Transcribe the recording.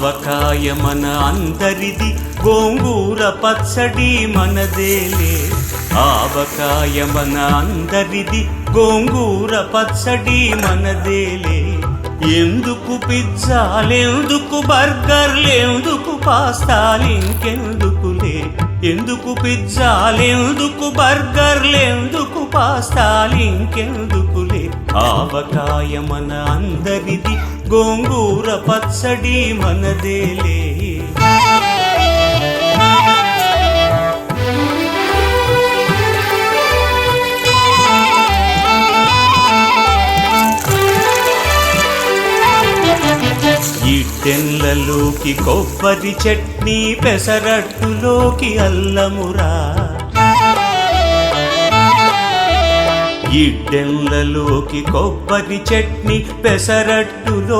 ఆవకాయ మన అందరిది, గోంగూర పచ్చడి మనదేలే. ఆవకాయ మన అందరిది, గోంగూర పచ్చడి మనదేలే. ఎందుకు పిజ్జాలెందుకు బర్గర్లెందుకు పాస్తాలింకెందుకులే. ఎందుకు పిజ్జాలెందుకు బర్గర్లెందుకు పాస్తాలింకెందుకులే. ఆవకాయ మన అందరిది, గోంగూర పచ్చడి మనదేలే. ఇడ్డెన్లలోకి కొబ్బరి చట్నీ, పెసరట్టులోకి అల్లమురా. ఇడ్డెన్లలోకి కొబ్బరి చట్నీ, పెసరట్టులో